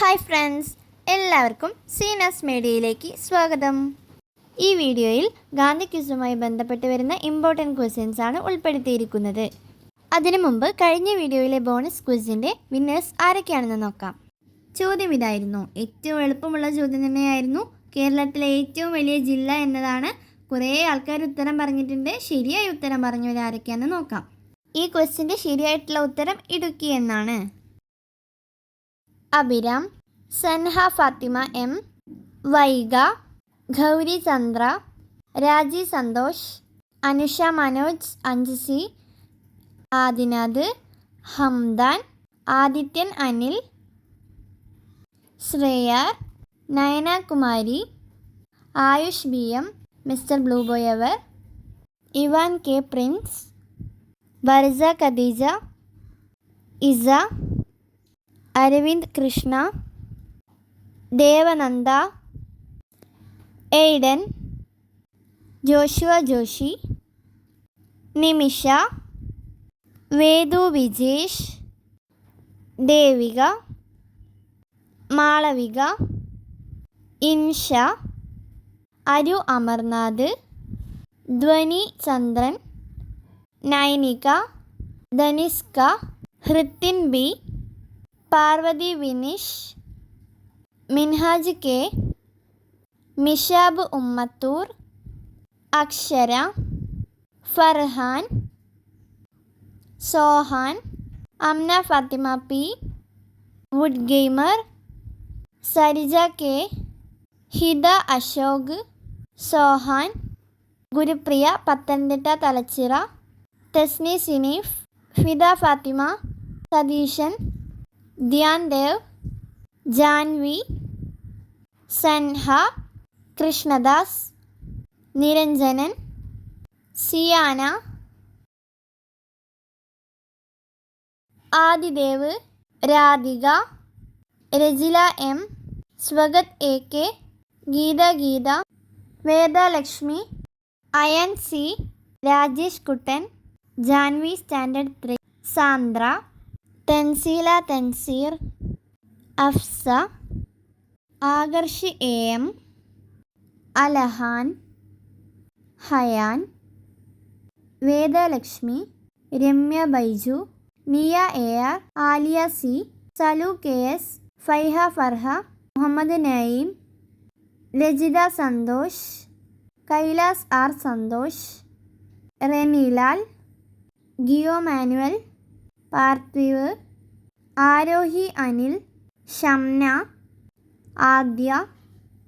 Hi friends, എല്ലാവർക്കും സീനസ് മീഡിയയിലേക്ക് സ്വാഗതം. ഈ വീഡിയോയിൽ ഗാന്ധി ക്വിസുമായി ബന്ധപ്പെട്ട് വരുന്ന ഇമ്പോർട്ടൻറ്റ് ക്വസ്റ്റ്യൻസ് ആണ് ഉൾപ്പെടുത്തിയിരിക്കുന്നത്. അതിനു മുമ്പ് കഴിഞ്ഞ വീഡിയോയിലെ ബോണസ് ക്വിസിൻ്റെ വിന്നേഴ്സ് ആരൊക്കെയാണെന്ന് നോക്കാം. ചോദ്യം ഇതായിരുന്നു, ഏറ്റവും എളുപ്പമുള്ള ചോദ്യം തന്നെയായിരുന്നു. കേരളത്തിലെ ഏറ്റവും വലിയ ജില്ല എന്നതാണ്. കുറേ ആൾക്കാർ ഉത്തരം പറഞ്ഞിട്ടുണ്ട്. ശരിയായ ഉത്തരം പറഞ്ഞവർ ആരൊക്കെയാണെന്ന് നോക്കാം. ഈ ക്വസ്റ്റിൻ്റെ ശരിയായിട്ടുള്ള ഉത്തരം ഇടുക്കി എന്നാണ്. Abhiram, Sanha Fathima M, Vaiga, Gauri Chandra, Raji Santhosh, Anusha Manoj 5C, Adinath, Hamdan, Adithyan Anil, Shreyar, Nayana Kumari, Ayush BM, mister blue boy അവർ, Ivan K Prince, Varsa Khadeeja, Isa, Aravind Krishna, Devananda, Aiden, Joshua Joshi, Nimisha, Vedu Vijesh, Devika, Malavika, Insha, Aru Amarnath, Dhwani Chandran, Nainika, ധനിഷ്ക, ഹൃത്തിൻ B, Parvathi വിനിഷ്, Minhaj K, Mishab Ummathur, Akshara, Farhan, Sohan, Amna Fathima P, wood gamer, Sarija K, Hitha Ashok, Sohan, Gurupriya Pathanamthitta Thalachira, Thasni Sineef, Fida Fathima, Satheesan, Dhyan Dev, Janvi, Sanha, Krishnadas, Niranjanan, Siyana, Adidev, Radhika, Rajila M, Swagat AK, Geetha, Vedalakshmi, Ayan C, Rajesh Kuttan, Janvi standard 3, Sandra, Thanseela Thanseer, Afsa, Akarsh AM, Alahan, Hayan, Vedalakshmi, Ramya Baiju, Niya AR, Aaliya C, Salu KS, Faiha Farha, Muhammad Naeem, Rajitha Santhosh, Kailas R Santhosh, Renilal, Gio Manuel, Parthiv, Aarohi Anil, Shamna, Adya,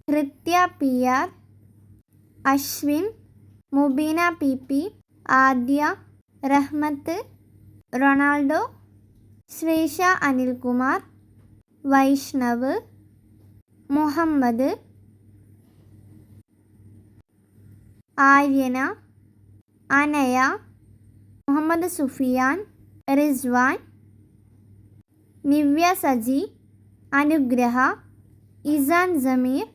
Hrithya PR, Ashwin, Mubeena PP, Adya, Rahmath, Ronaldo, Sreesha Anilkumar, Vaishnav, Muhammad, Aaryana, Anaya, Muhammad Sufiyan, Rizwan, Nivya Saji, Anugraha, Isan Sameer,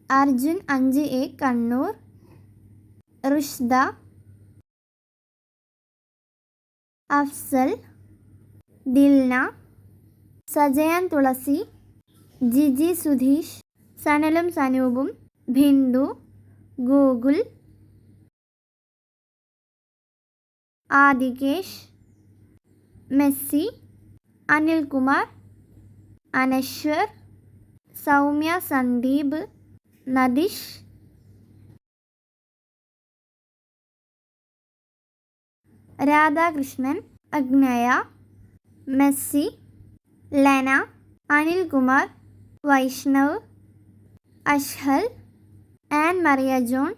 Arjun 5A Kannur, Rushda, Afsal, Dilna, Sajayan Thulasi, Jiji Sudheesh, സനലും സനൂപും, Bhindu, Google, Adikesh, Messi, Anilkumar, Anaswar, Soumya Sandeep, Nadish, Radhakrishnan, Agnaya, Messi, Lena, Anilkumar, Vaishnav, Ashhal, Ann Maria John,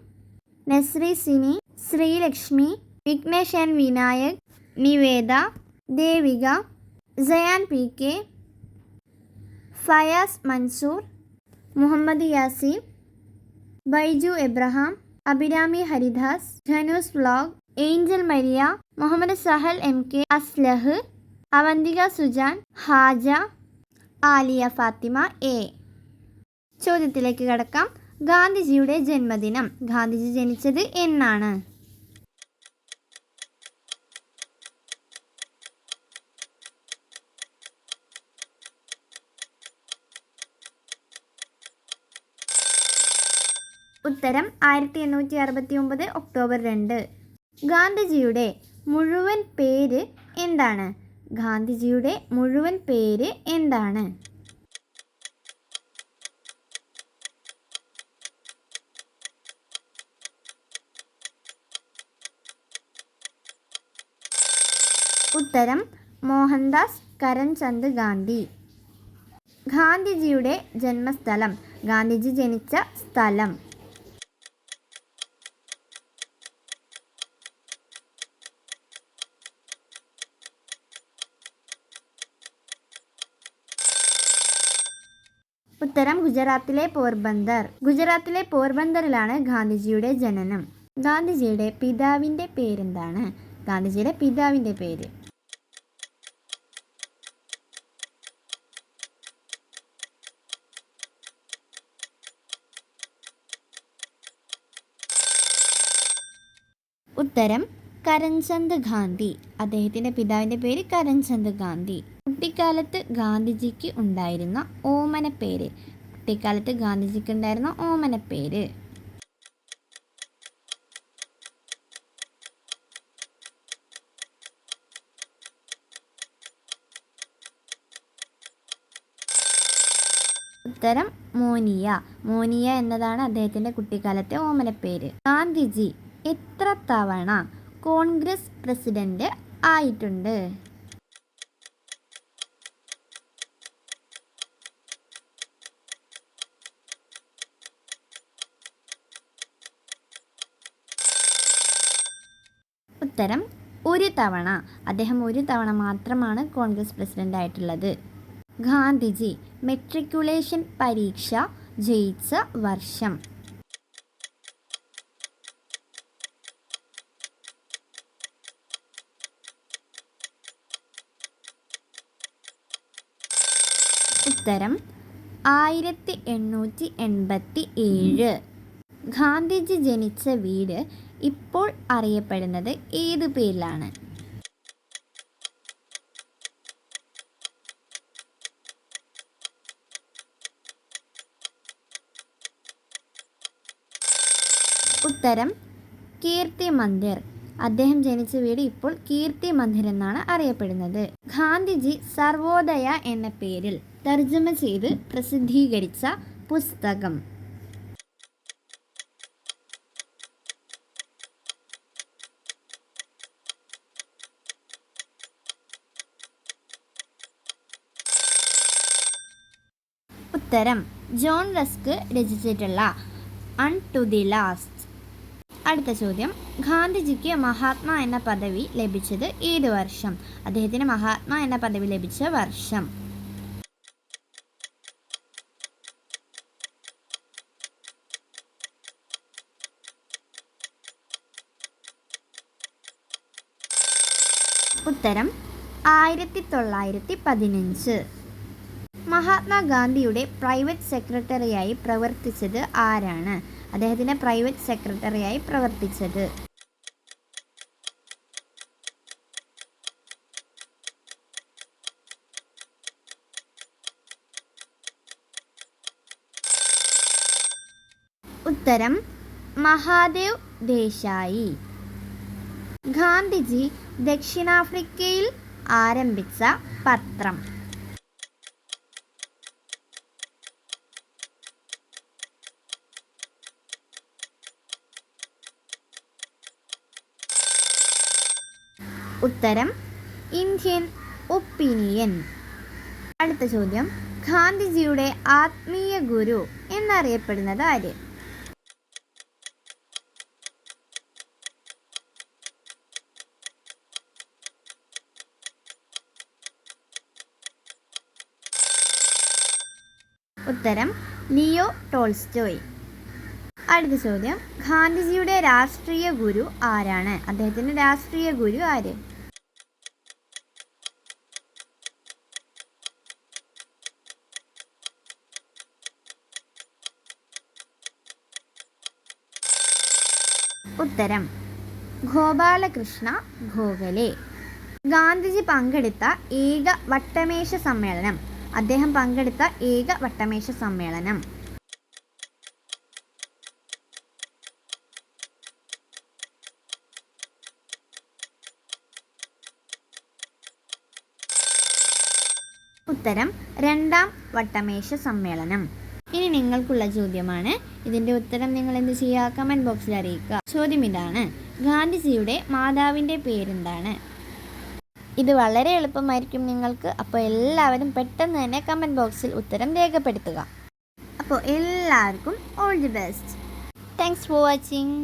Nasri Sini, Sreelakshmi, Vignesh and Vinayak, Niveda, Devika, Sayan PK, Fayas Mansoor, Muhammad Yaseen, Baiju Abraham, Abhirami Haridas, Dhanus vlog, Angel Maria, Muhammad Sahal MK, Aslah, Avanthika Sujan, Haja, Aaliya Fathima A. ചോദ്യത്തിലേക്ക് കടക്കാം. ഗാന്ധിജിയുടെ ജന്മദിനം. ഗാന്ധിജി ജനിച്ചത് എന്നാണ്? ഉത്തരം 1869 October 2. ഗാന്ധിജിയുടെ മുഴുവൻ പേര് എന്താണ്? ഗാന്ധിജിയുടെ മുഴുവൻ പേര് എന്താണ്? ഉത്തരം മോഹൻദാസ് കരംചന്ദ് ഗാന്ധി. ഗാന്ധിജിയുടെ ജന്മസ്ഥലം, ഗാന്ധിജി ജനിച്ച സ്ഥലം. ഉത്തരം ഗുജറാത്തിലെ പോർബന്ദർ. ഗുജറാത്തിലെ പോർബന്ദറിലാണ് ഗാന്ധിജിയുടെ ജനനം. ഗാന്ധിജിയുടെ പിതാവിൻ്റെ പേരെന്താണ്? ഗാന്ധിജിയുടെ പിതാവിൻ്റെ പേര്. ഉത്തരം കരംചന്ദ് ഗാന്ധി. അദ്ദേഹത്തിൻ്റെ പിതാവിൻ്റെ പേര് കരംചന്ദ് ഗാന്ധി. കുട്ടിക്കാലത്ത് ഗാന്ധിജിക്ക് ഉണ്ടായിരുന്ന ഓമനപ്പേര്. കുട്ടിക്കാലത്ത് ഗാന്ധിജിക്ക് ഉണ്ടായിരുന്ന ഓമനപ്പേര്. ഉത്തരം മോനിയ. മോനിയ എന്നതാണ് അദ്ദേഹത്തിൻ്റെ കുട്ടിക്കാലത്തെ ഓമനപ്പേര്. ഗാന്ധിജി എത്ര തവണ കോൺഗ്രസ് പ്രസിഡന്റ് ആയിട്ടുണ്ട്? ഉത്തരം ഒരു തവണ. അദ്ദേഹം ഒരു തവണ മാത്രമാണ് കോൺഗ്രസ് പ്രസിഡന്റ് ആയിട്ടുള്ളത്. ഗാന്ധിജി മെട്രിക്കുലേഷൻ പരീക്ഷ ജയിച്ച വർഷം? ഉത്തരം 1887. ഗാന്ധിജി ജനിച്ച വീട് ഇപ്പോൾ അറിയപ്പെടുന്നത് ഏത് പേരിലാണ്? ഉത്തരം കീർത്തി മന്ദിർ. അദ്ദേഹം ജനിച്ച വീട് ഇപ്പോൾ കീർത്തി മന്ദിർ എന്നാണ് അറിയപ്പെടുന്നത്. ഗാന്ധിജി സർവോദയ എന്ന പേരിൽ തർജ്ജമ ചെയ്ത് പ്രസിദ്ധീകരിച്ച പുസ്തകം? ഉത്തരം ജോൺ റസ്ക് രചിച്ചിട്ടുള്ള അൺ ടു ദി ലാസ്റ്റ്. അടുത്ത ചോദ്യം, ഗാന്ധിജിക്ക് മഹാത്മാ എന്ന പദവി ലഭിച്ചത് ഏത് വർഷം? അദ്ദേഹത്തിന് മഹാത്മാ എന്ന പദവി ലഭിച്ച വർഷം? ഉത്തരം 1915. മഹാത്മാഗാന്ധിയുടെ പ്രൈവറ്റ് സെക്രട്ടറിയായി പ്രവർത്തിച്ചത് ആരാണ്? അദ്ദേഹത്തിൻ്റെ പ്രൈവറ്റ് സെക്രട്ടറിയായി പ്രവർത്തിച്ചത്? ഉത്തരം മഹാദേവ് ദേശായി. ഗാന്ധിജി ദക്ഷിണാഫ്രിക്കയിൽ ആരംഭിച്ച പത്രം? ഉത്തരം ഇന്ത്യൻ ഒപ്പീനിയൻ. അടുത്ത ചോദ്യം, ഗാന്ധിജിയുടെ ആത്മീയ ഗുരു എന്നറിയപ്പെടുന്നത് ആര്? ഉത്തരം ലിയോ ടോൾസ്റ്റോയ്. അടുത്ത ചോദ്യം, ഗാന്ധിജിയുടെ രാഷ്ട്രീയ ഗുരു ആരാണ്? അദ്ദേഹത്തിൻ്റെ രാഷ്ട്രീയ ഗുരു ആര്? ഉത്തരം ഗോപാലകൃഷ്ണ ഗോഖലെ. ഗാന്ധിജി പങ്കെടുത്ത ഏക വട്ടമേശ സമ്മേളനം? അദ്ദേഹം പങ്കെടുത്ത ഏക വട്ടമേശ സമ്മേളനം? ഉത്തരം രണ്ടാം വട്ടമേശ സമ്മേളനം. ഇനി നിങ്ങൾക്കുള്ള ചോദ്യമാണ്. ഇതിൻ്റെ ഉത്തരം നിങ്ങൾ എന്ത് ചെയ്യുക? കമൻറ്റ് ബോക്സിൽ അറിയിക്കുക. ചോദ്യം ഇതാണ്: ഗാന്ധിജിയുടെ മാതാവിൻ്റെ പേരെന്താണ്? ഇത് വളരെ എളുപ്പമായിരിക്കും നിങ്ങൾക്ക്. അപ്പോൾ എല്ലാവരും പെട്ടെന്ന് തന്നെ കമൻറ്റ് ബോക്സിൽ ഉത്തരം രേഖപ്പെടുത്തുക. അപ്പോൾ എല്ലാവർക്കും all the best. Thanks for watching.